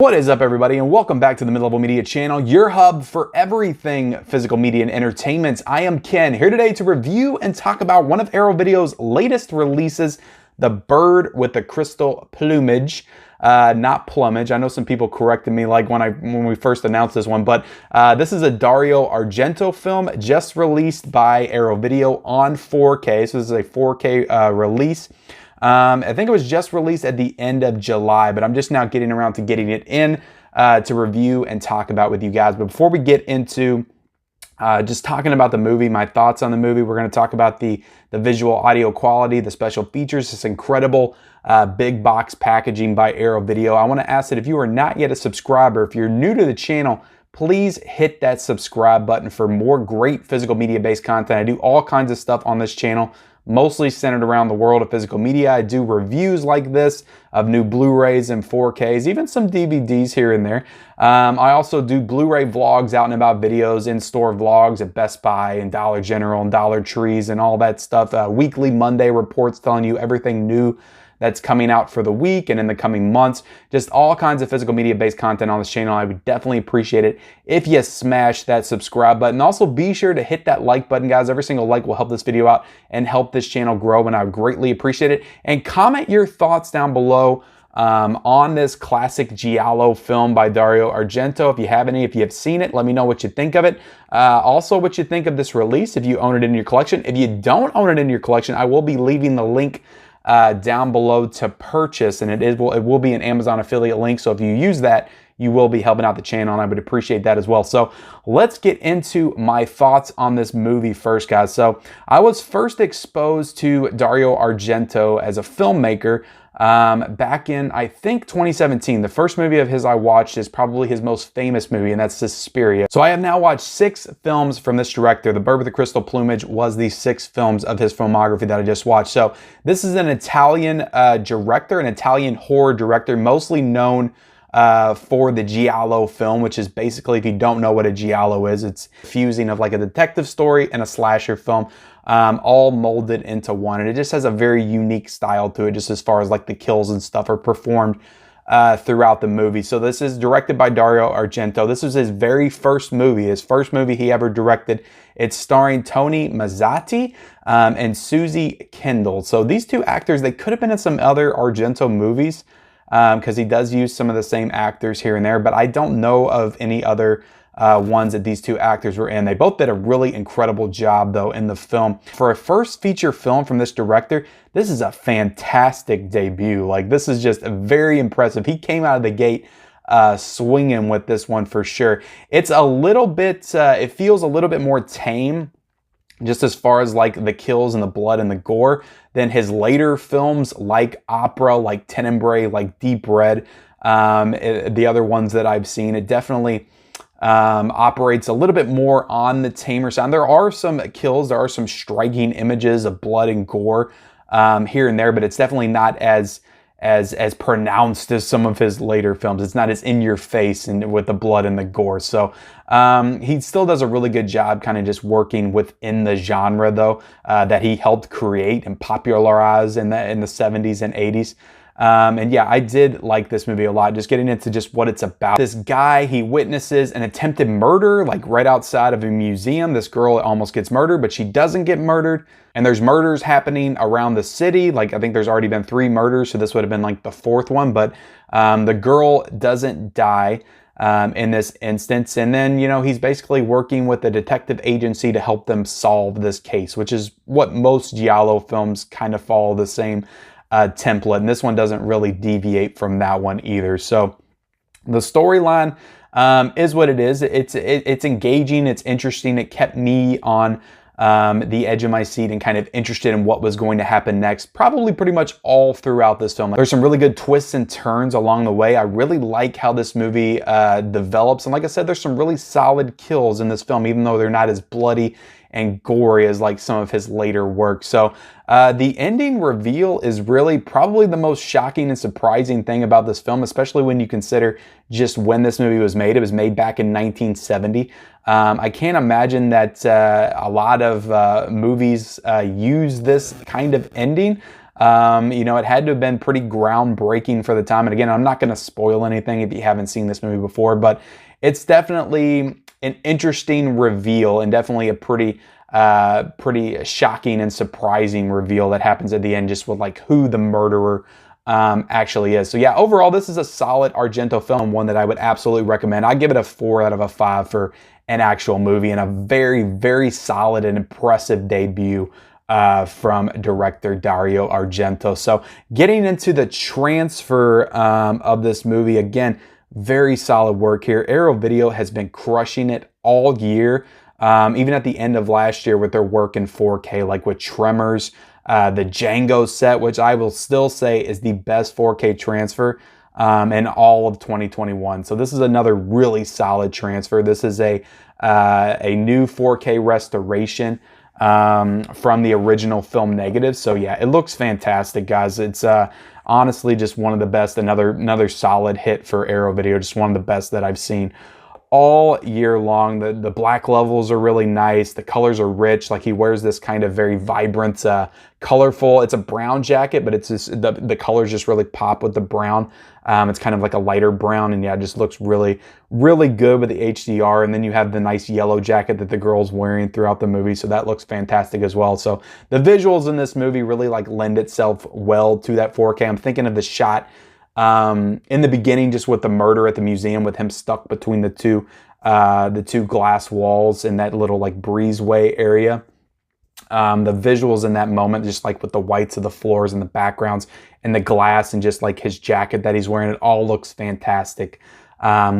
What is up, everybody, and welcome back to the Mid-Level Media channel, your hub for everything physical media and entertainment. I am Ken, here today to review and talk about one of Arrow Video's latest releases, the bird with the crystal plumage. Not plumage. I know some people corrected me like when we first announced this one, but this is a Dario Argento film just released by Arrow Video on 4K. So this is a 4K release. I think it was just released at the end of July, but I'm just now getting around to getting it in to review and talk about with you guys. But before we get into just talking about the movie, my thoughts on the movie, we're going to talk about the visual audio quality, the special features, this incredible big box packaging by Arrow Video. I want to ask that if you are not yet a subscriber, if you're new to the channel, please hit that subscribe button for more great physical media based content. I do all kinds of stuff on this channel, mostly centered around the world of physical media. I do reviews like this of new Blu-rays and 4Ks, even some DVDs here and there. I also do Blu-ray vlogs, out and about videos, in-store vlogs at Best Buy and Dollar General and Dollar Trees and all that stuff. Weekly Monday reports telling you everything new that's coming out for the week and in the coming months. Just all kinds of physical media based content on this channel. I would definitely appreciate it if you smash that subscribe button. Also, be sure to hit that like button, guys. Every single like will help this video out and help this channel grow, and I would greatly appreciate it. And comment your thoughts down below on this classic giallo film by Dario Argento. If you have any, if you have seen it, let me know what you think of it. Also, what you think of this release, if you own it in your collection. If you don't own it in your collection, I will be leaving the link down below to purchase, and it will be an Amazon affiliate link, so if you use that, you will be helping out the channel, and I would appreciate that as well. So let's get into my thoughts on this movie first, guys. So I was first exposed to Dario Argento as a filmmaker back in, I think, 2017. The first movie of his I watched is probably his most famous movie, and that's Suspiria. So I have now watched 6 films from this director. The Bird with the Crystal Plumage was the 6 films of his filmography that I just watched. So this is an Italian director, an Italian horror director, mostly known for the giallo film, which is basically, if you don't know what a giallo is, it's a fusing of like a detective story and a slasher film, all molded into one. And it just has a very unique style to it, just as far as like the kills and stuff are performed throughout the movie. So this is directed by Dario Argento. This was his very first movie, he ever directed. It's starring Tony Mazzatti and Susie Kendall. So these two actors, they could have been in some other Argento movies, because he does use some of the same actors here and there, but I don't know of any other ones that these two actors were in. They both did a really incredible job, though, in the film. For a first feature film from this director, this is a fantastic debut. Like, this is just very impressive. He came out of the gate swinging with this one for sure. It's a little bit, it feels a little bit more tame, just as far as like the kills and the blood and the gore, than his later films like Opera, like Tenebrae, like Deep Red, the other ones that I've seen. It definitely operates a little bit more on the tamer side. There are some kills, there are some striking images of blood and gore here and there, but it's definitely not as pronounced as some of his later films. It's not as in your face and with the blood and the gore. So he still does a really good job kind of just working within the genre, though, that he helped create and popularize in the 70s and 80s. And yeah, I did like this movie a lot, just getting into just what it's about. This guy, he witnesses an attempted murder, like right outside of a museum. This girl almost gets murdered, but she doesn't get murdered. And there's murders happening around the city. Like, I think there's already been 3 murders, so this would have been like the 4th one. But the girl doesn't die in this instance. And then, you know, he's basically working with a detective agency to help them solve this case, which is what most giallo films kind of follow, the same template. And this one doesn't really deviate from that one either. So the storyline is what it is. It's engaging, it's interesting. It kept me on the edge of my seat and kind of interested in what was going to happen next, probably pretty much all throughout this film. There's some really good twists and turns along the way. I really like how this movie develops. And like I said, there's some really solid kills in this film, even though they're not as bloody and gory as like some of his later work. So the ending reveal is really probably the most shocking and surprising thing about this film, especially when you consider just when this movie was made. It was made back in 1970. I can't imagine that a lot of movies use this kind of ending. You know, it had to have been pretty groundbreaking for the time. And again, I'm not going to spoil anything if you haven't seen this movie before, but it's definitely an interesting reveal and definitely a pretty shocking and surprising reveal that happens at the end, just with like who the murderer actually is. So yeah, overall, this is a solid Argento film, one that I would absolutely recommend. I give it a 4 out of a 5 for an actual movie, and a very, very solid and impressive debut from director Dario Argento. So getting into the transfer of this movie, again, very solid work here. Arrow Video has been crushing it all year, even at the end of last year with their work in 4K, like with Tremors, the Django set, which I will still say is the best 4K transfer in all of 2021. So this is another really solid transfer. This is a new 4K restoration from the original film negative. So yeah, it looks fantastic, guys. It's honestly just one of the best. Another solid hit for Arrow Video. Just one of the best that I've seen all year long. The black levels are really nice. The colors are rich. Like, he wears this kind of very vibrant, colorful. It's a brown jacket, but it's just the colors just really pop with the brown. It's kind of like a lighter brown, and yeah, it just looks really, really good with the HDR. And then you have the nice yellow jacket that the girl's wearing throughout the movie, so that looks fantastic as well. So the visuals in this movie really like lend itself well to that 4K. I'm thinking of the shot in the beginning, just with the murder at the museum, with him stuck between the two glass walls in that little like breezeway area. The visuals in that moment, just like with the whites of the floors and the backgrounds and the glass and just like his jacket that he's wearing, it all looks fantastic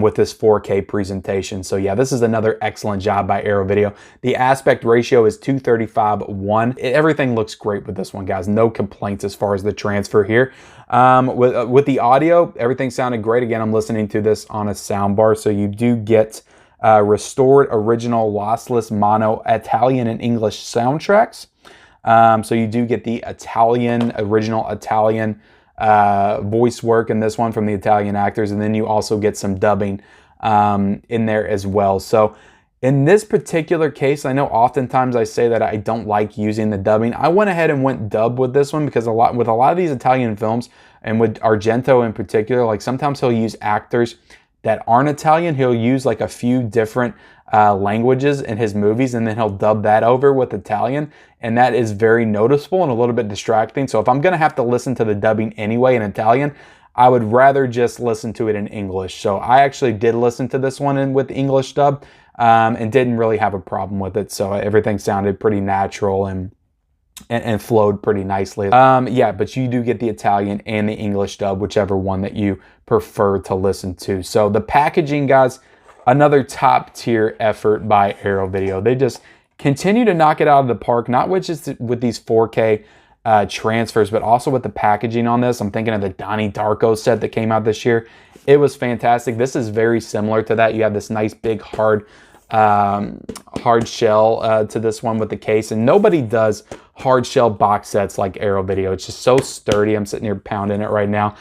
with this 4K presentation. So yeah, this is another excellent job by Arrow Video. The aspect ratio is 235:1. Everything looks great with this one, guys. No complaints as far as the transfer here. With the audio, everything sounded great. Again, I'm listening to this on a soundbar, so you do get restored original lossless mono Italian and English soundtracks. So you do get the original Italian voice work in this one from the Italian actors, and then you also get some dubbing in there as well. So in this particular case, I know oftentimes I say that I don't like using the dubbing. I went ahead and went dub with this one because with a lot of these Italian films, and with Argento in particular, like sometimes he'll use actors that aren't Italian. He'll use like a few different languages in his movies, and then he'll dub that over with Italian, and that is very noticeable and a little bit distracting. So if I'm gonna have to listen to the dubbing anyway in Italian, I would rather just listen to it in English. So I actually did listen to this one with English dub and didn't really have a problem with it. So everything sounded pretty natural and flowed pretty nicely. Yeah, but you do get the Italian and the English dub, whichever one that you prefer to listen to. So the packaging, guys, another top tier effort by Arrow Video. They just continue to knock it out of the park, not just with these 4K transfers, but also with the packaging on this. I'm thinking of the Donnie Darko set that came out this year. It was fantastic. This is very similar to that. You have this nice big hard shell to this one with the case, and nobody does hard shell box sets like Arrow Video. It's just so sturdy. I'm sitting here pounding it right now.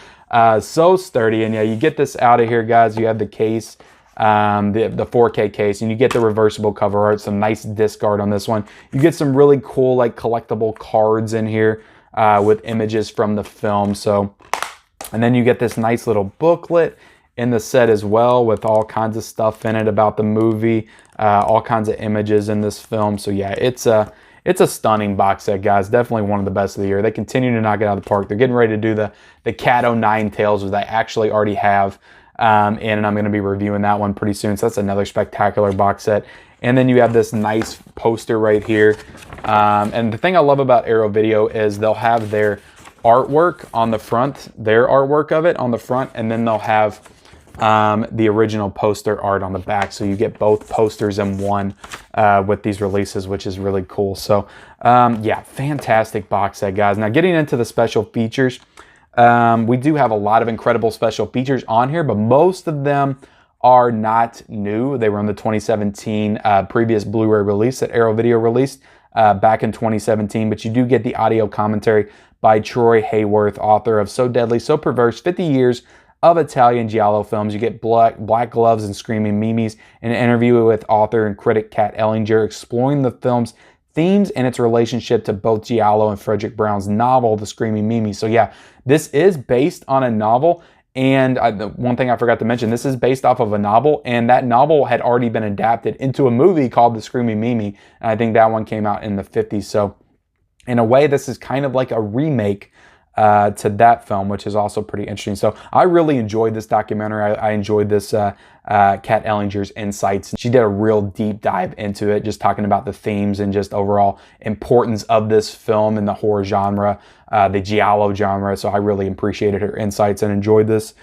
So sturdy. And yeah, you get this out of here, guys. You have the case, the 4K case, and you get the reversible cover art, some nice disc art on this one. You get some really cool like collectible cards in here with images from the film. So, and then you get this nice little booklet in the set as well with all kinds of stuff in it about the movie, all kinds of images in this film. So yeah, it's a stunning box set, guys. Definitely one of the best of the year. They continue to knock it out of the park. They're getting ready to do the Cat O' Nine Tails, which I actually already have and I'm going to be reviewing that one pretty soon. So that's another spectacular box set. And then you have this nice poster right here. And the thing I love about Arrow Video is they'll have their artwork on the front, their artwork of it on the front, and then they'll have the original poster art on the back. So you get both posters in one with these releases, which is really cool. So yeah, fantastic box set, guys. Now getting into the special features, we do have a lot of incredible special features on here, but most of them are not new. They were in the 2017 previous Blu-ray release that Arrow Video released back in 2017, but you do get the audio commentary by Troy Hayworth, author of So Deadly, So Perverse, 50 Years of Italian Giallo Films. You get Black Gloves and Screaming Mimes, and an interview with author and critic Kat Ellinger exploring the film's themes and its relationship to both Giallo and Frederick Brown's novel, The Screaming Mimi. So yeah, this is based on a novel. And one thing I forgot to mention, this is based off of a novel, and that novel had already been adapted into a movie called The Screaming Mimi. And I think that one came out in the 50s. So in a way, this is kind of like a remake to that film, which is also pretty interesting. So I really enjoyed this documentary. I enjoyed this Kat Ellinger's insights. She did a real deep dive into it, just talking about the themes and just overall importance of this film in the horror genre, the Giallo genre. So I really appreciated her insights and enjoyed this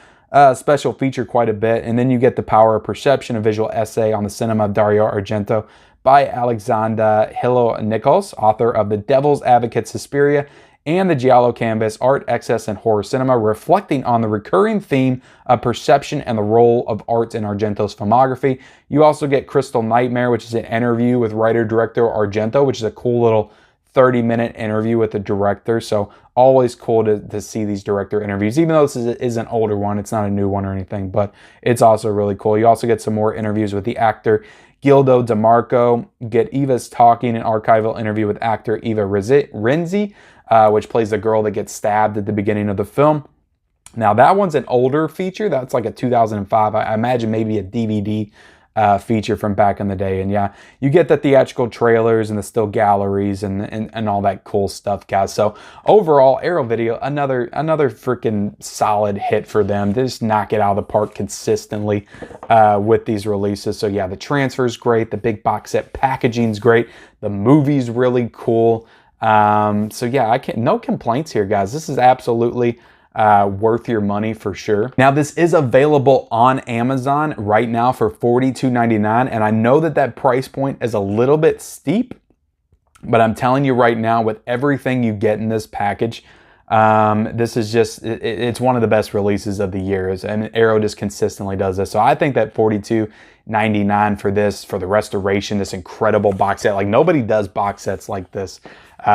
special feature quite a bit. And then you get The Power of Perception, a visual essay on the cinema of Dario Argento by Alexander Hilo-Nichols, author of The Devil's Advocate, Suspiria, and the Giallo Canvas, Art, Excess, and Horror Cinema, reflecting on the recurring theme of perception and the role of art in Argento's filmography. You also get Crystal Nightmare, which is an interview with writer-director Argento, which is a cool little 30-minute interview with the director. So always cool to see these director interviews, even though this is an older one. It's not a new one or anything, but it's also really cool. You also get some more interviews with the actor Gildo DeMarco. Get Eva's talking, an archival interview with actor Eva Renzi, which plays the girl that gets stabbed at the beginning of the film. Now that one's an older feature. That's like a 2005. I imagine maybe a DVD feature from back in the day. And yeah, you get the theatrical trailers and the still galleries and all that cool stuff, guys. So overall, Arrow Video, another freaking solid hit for them. They just knock it out of the park consistently with these releases. So yeah, the transfer's great. The big box set packaging's great. The movie's really cool. So yeah, no complaints here, guys. This is absolutely worth your money for sure. Now, this is available on Amazon right now for $42.99, and I know that price point is a little bit steep, but I'm telling you right now, with everything you get in this package, this is just, it's one of the best releases of the year, and Arrow just consistently does this. So I think that $42.99 for this, for the restoration, this incredible box set, like nobody does box sets like this.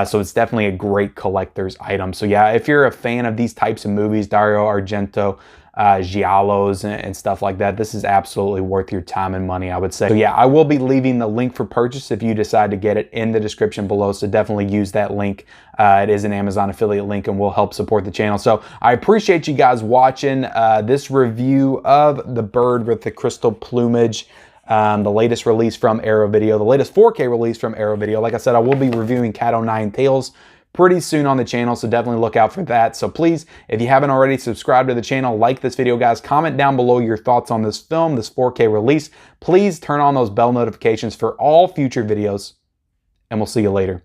So it's definitely a great collector's item. So yeah, if you're a fan of these types of movies, Dario Argento, Giallos and stuff like that, this is absolutely worth your time and money, I would say. So yeah, I will be leaving the link for purchase if you decide to get it in the description below. So definitely use that link. It is an Amazon affiliate link and will help support the channel. So I appreciate you guys watching this review of The Bird with the Crystal Plumage. The latest release from Arrow Video, the latest 4K release from Arrow Video. Like I said, I will be reviewing Cat O' Nine Tails pretty soon on the channel, so definitely look out for that. So please, if you haven't already, subscribe to the channel, like this video, guys. Comment down below your thoughts on this film, this 4K release. Please turn on those bell notifications for all future videos, and we'll see you later.